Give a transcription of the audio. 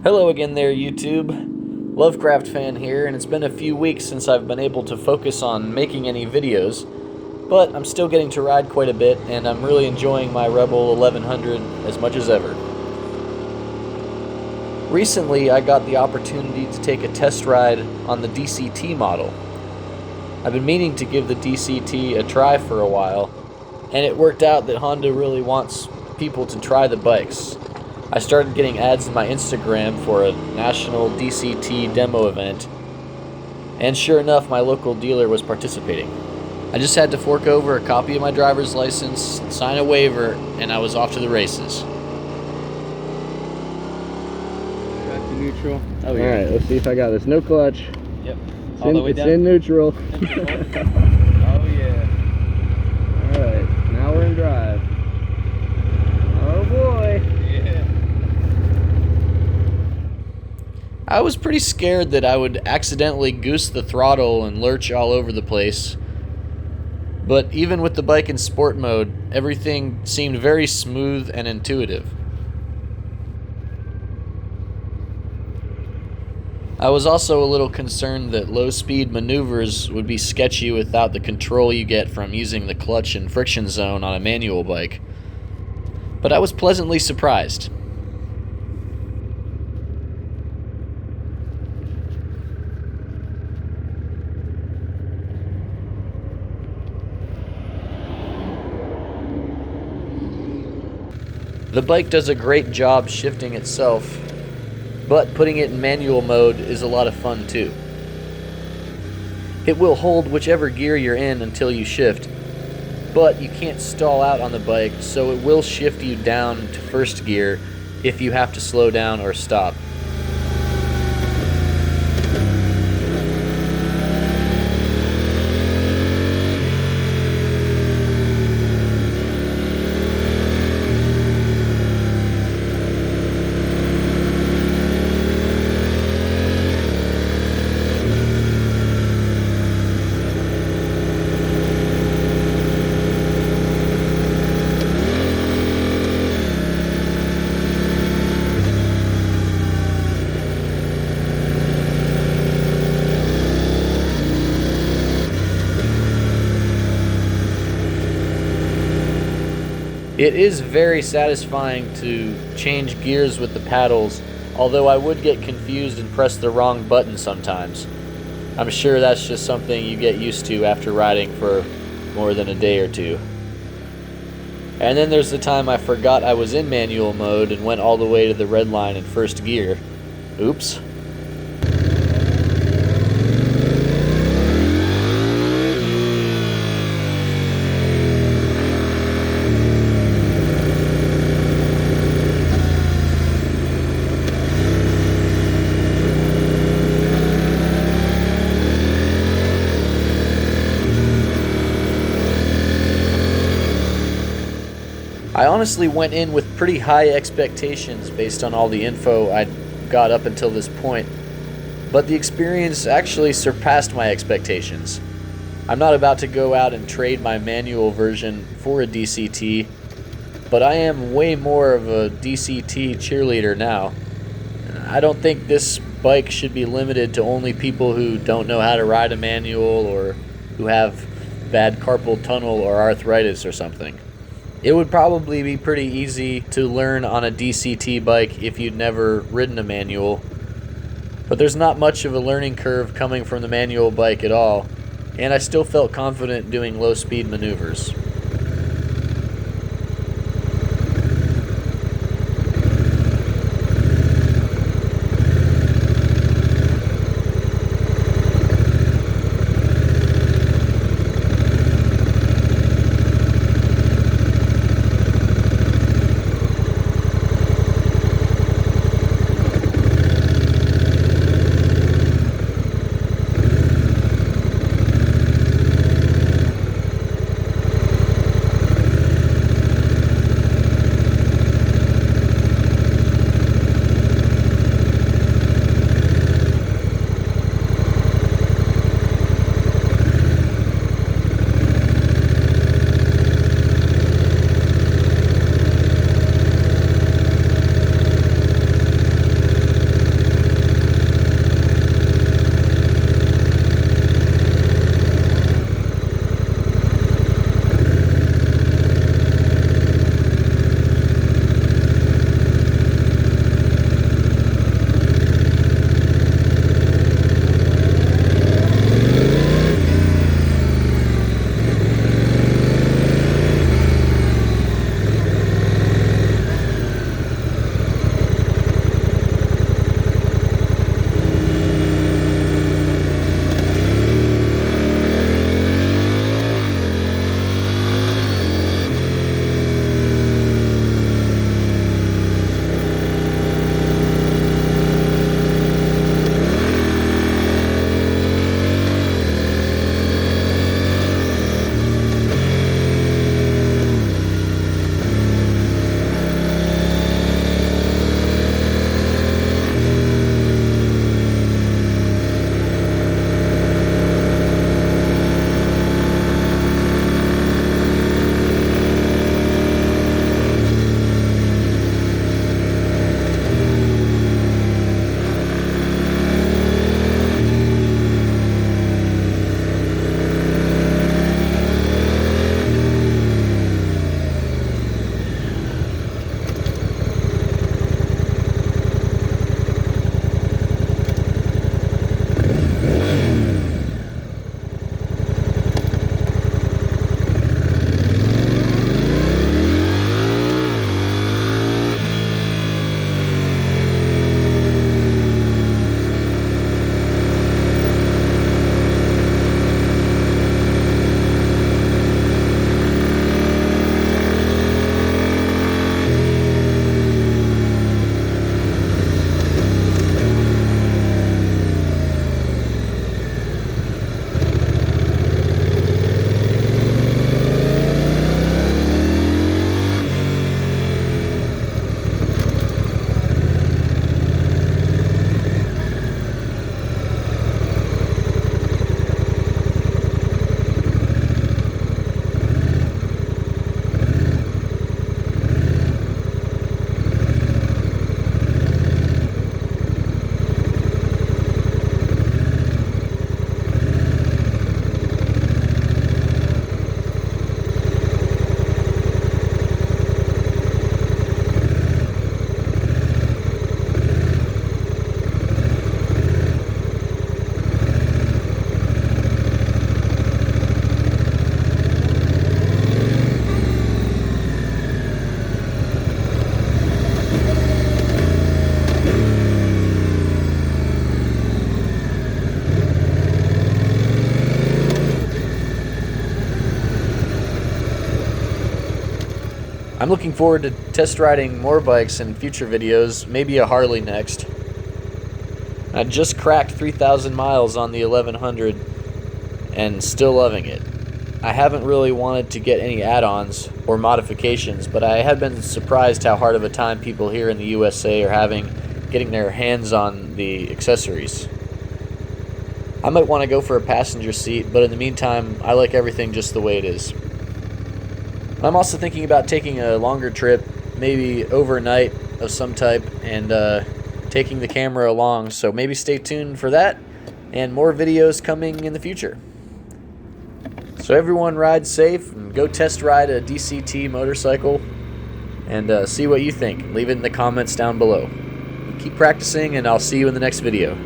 Hello again there, YouTube. Lovecraft fan here, and it's been a few weeks since I've been able to focus on making any videos, but I'm still getting to ride quite a bit, and I'm really enjoying my Rebel 1100 as much as ever. Recently, I got the opportunity to take a test ride on the DCT model. I've been meaning to give the DCT a try for a while, and it worked out that Honda really wants people to try the bikes. I started getting ads in my Instagram for a national DCT demo event, and sure enough, my local dealer was participating. I just had to fork over a copy of my driver's license, sign a waiver, and I was off to the races. Back to neutral. Oh yeah. Alright, let's see if I got this. No clutch. Yep. It's, All the way down. in neutral. Oh yeah. Alright, now we're in drive. Oh boy. Yeah. I was pretty scared that I would accidentally goose the throttle and lurch all over the place. But even with the bike in sport mode, everything seemed very smooth and intuitive. I was also a little concerned that low-speed maneuvers would be sketchy without the control you get from using the clutch and friction zone on a manual bike. But I was pleasantly surprised. The bike does a great job shifting itself, but putting it in manual mode is a lot of fun too. It will hold whichever gear you're in until you shift, but you can't stall out on the bike, so it will shift you down to first gear if you have to slow down or stop. It is very satisfying to change gears with the paddles, although I would get confused and press the wrong button sometimes. I'm sure that's just something you get used to after riding for more than a day or two. And then there's the time I forgot I was in manual mode and went all the way to the red line in first gear. Oops. I honestly went in with pretty high expectations based on all the info I'd got up until this point, but the experience actually surpassed my expectations. I'm not about to go out and trade my manual version for a DCT, but I am way more of a DCT cheerleader now. I don't think this bike should be limited to only people who don't know how to ride a manual or who have bad carpal tunnel or arthritis or something. It would probably be pretty easy to learn on a DCT bike if you'd never ridden a manual, but there's not much of a learning curve coming from the manual bike at all, and I still felt confident doing low-speed maneuvers. I'm looking forward to test riding more bikes in future videos, maybe a Harley next. I just cracked 3,000 miles on the 1100 and still loving it. I haven't really wanted to get any add-ons or modifications, but I have been surprised how hard of a time people here in the USA are having getting their hands on the accessories. I might want to go for a passenger seat, but in the meantime, I like everything just the way it is. I'm also thinking about taking a longer trip, maybe overnight of some type, and taking the camera along, so maybe stay tuned for that, and more videos coming in the future. So everyone ride safe, and go test ride a DCT motorcycle, and see what you think. Leave it in the comments down below. Keep practicing, and I'll see you in the next video.